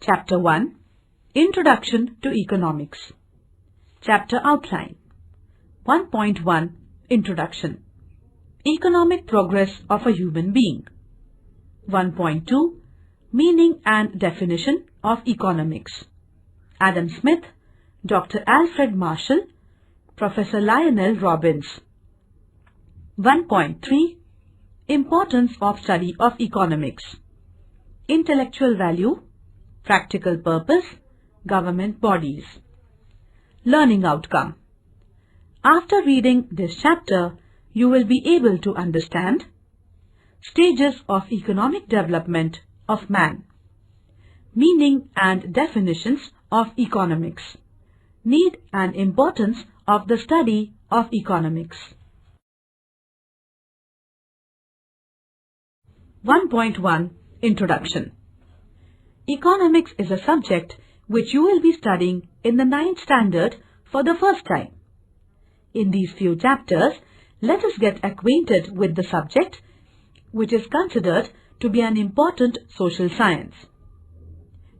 Chapter 1, Introduction to Economics. Chapter Outline. 1.1 Introduction. Economic Progress of a Human Being. 1.2 Meaning and Definition of Economics. Adam Smith, Dr. Alfred Marshall, Professor Lionel Robbins. 1.3 Importance of Study of Economics. Intellectual Value, Practical Purpose, Government Bodies. Learning Outcome. After reading this chapter, you will be able to understand stages of economic development of man, meaning and definitions of economics, need and importance of the study of economics. 1.1 Introduction. Economics is a subject which you will be studying in the 9th standard for the first time. In these few chapters, let us get acquainted with the subject, which is considered to be an important social science.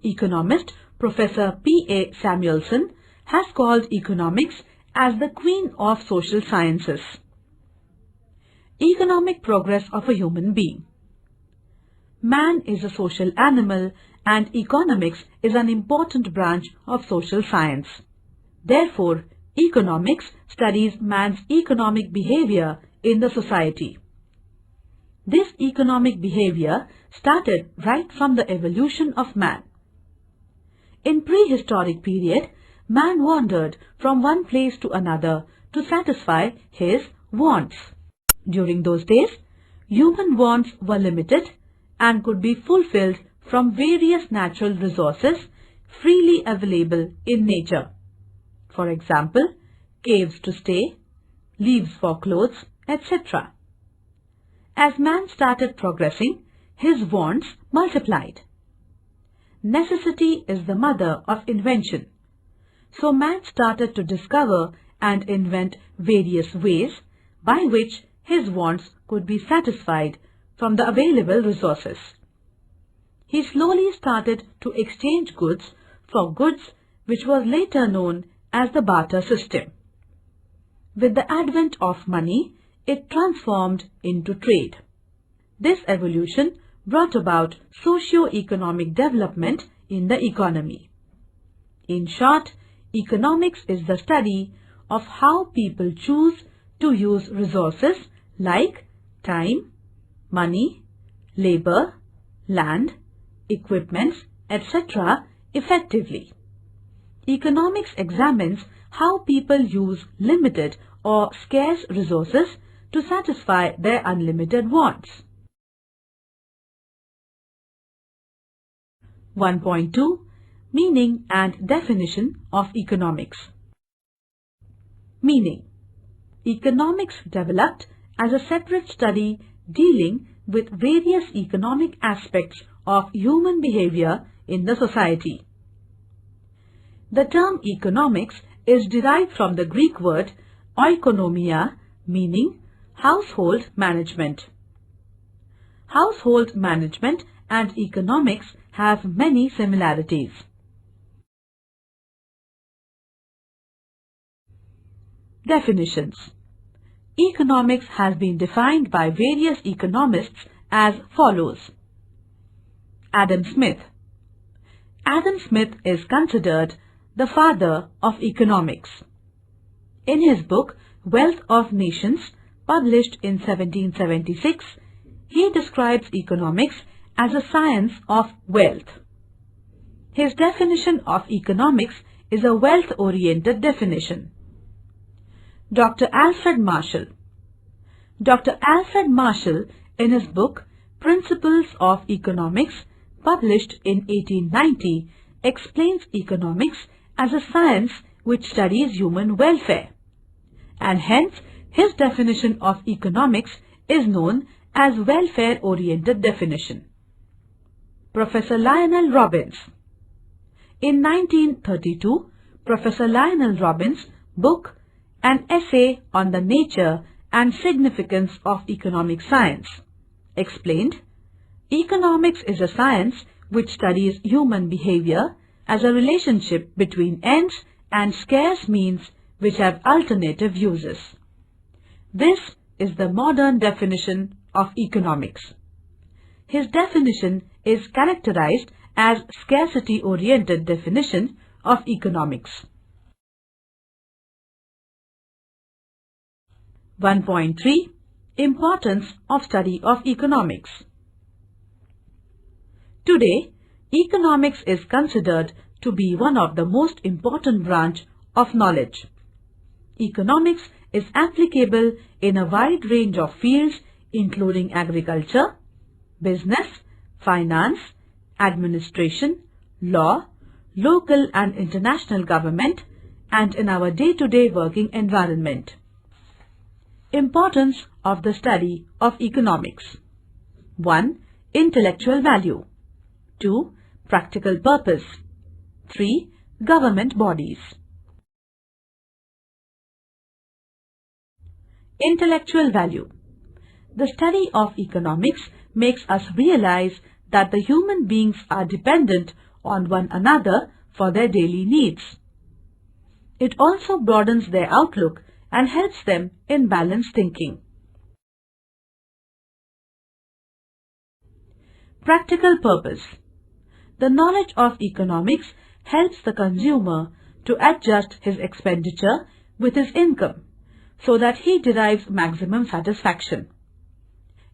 Economist Professor P.A. Samuelson has called economics as the queen of social sciences. Economic progress of a human being. Man is a social animal and economics is an important branch of social science. Therefore, economics studies man's economic behavior in the society. This economic behavior started right from the evolution of man. In prehistoric period, man wandered from one place to another to satisfy his wants. During those days, human wants were limited and could be fulfilled from various natural resources freely available in nature. For example, caves to stay, leaves for clothes, etc. As man started progressing, his wants multiplied. Necessity is the mother of invention. So man started to discover and invent various ways by which his wants could be satisfied from the available resources. He slowly started to exchange goods for goods, which was later known as the barter system. With the advent of money, it transformed into trade. This evolution brought about socio-economic development in the economy. In short, economics is the study of how people choose to use resources like time, money, labor, land, equipments, etc. effectively. Economics examines how people use limited or scarce resources to satisfy their unlimited wants. 1.2 Meaning and Definition of Economics. Meaning. Economics developed as a separate study dealing with various economic aspects of human behavior in the society. The term economics is derived from the Greek word oikonomia, meaning household management. Household management and economics have many similarities. Definitions. Economics has been defined by various economists as follows. Adam Smith. Adam Smith is considered the father of economics. In his book Wealth of Nations, published in 1776, he describes economics as a science of wealth. His definition of economics is a wealth-oriented definition. Dr. Alfred Marshall. Dr. Alfred Marshall, in his book Principles of Economics, published in 1890, explains economics as a science which studies human welfare, and hence his definition of economics is known as welfare-oriented definition. Professor Lionel Robbins. In 1932, Professor Lionel Robbins' book An Essay on the Nature and Significance of Economic Science explained, economics is a science which studies human behavior as a relationship between ends and scarce means which have alternative uses. This is the modern definition of economics. His definition is characterized as scarcity-oriented definition of economics. 1.3 Importance of study of economics. Today, economics is considered to be one of the most important branch of knowledge. Economics is applicable in a wide range of fields including agriculture, business, finance, administration, law, local and international government, and in our day-to-day working environment. Importance of the study of economics. 1. Intellectual value. 2. Practical purpose. 3. Government bodies. Intellectual value. The study of economics makes us realize that the human beings are dependent on one another for their daily needs. It also broadens their outlook and helps them in balanced thinking. Practical purpose. The knowledge of economics helps the consumer to adjust his expenditure with his income so that he derives maximum satisfaction.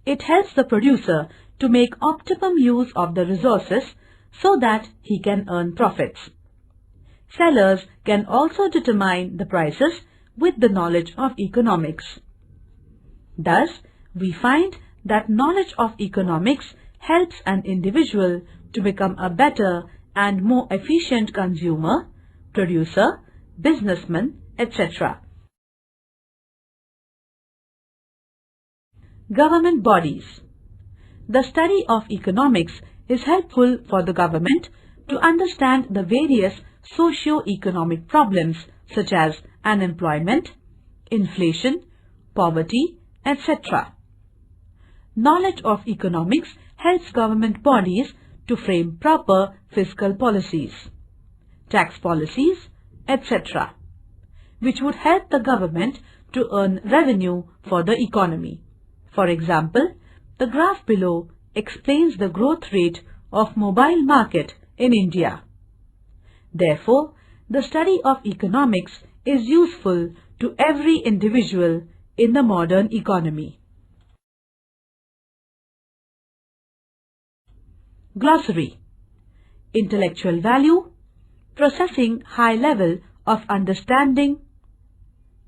It helps the producer to make optimum use of the resources so that he can earn profits. Sellers can also determine the prices with the knowledge of economics. Thus, we find that knowledge of economics helps an individual to become a better and more efficient consumer, producer, businessman, etc. Government bodies. The study of economics is helpful for the government to understand the various socio-economic problems such as unemployment, inflation, poverty, etc. Knowledge of economics helps government bodies to frame proper fiscal policies, tax policies, etc., which would help the government to earn revenue for the economy. For example, the graph below explains the growth rate of mobile market in India. Therefore, the study of economics is useful to every individual in the modern economy. Glossary. Intellectual value, processing high level of understanding,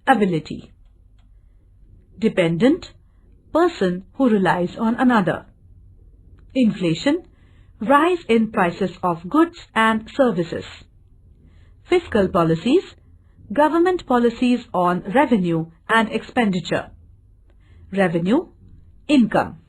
ability. Dependent, person who relies on another. Inflation, rise in prices of goods and services. Fiscal policies, government policies on revenue and expenditure. Revenue, income.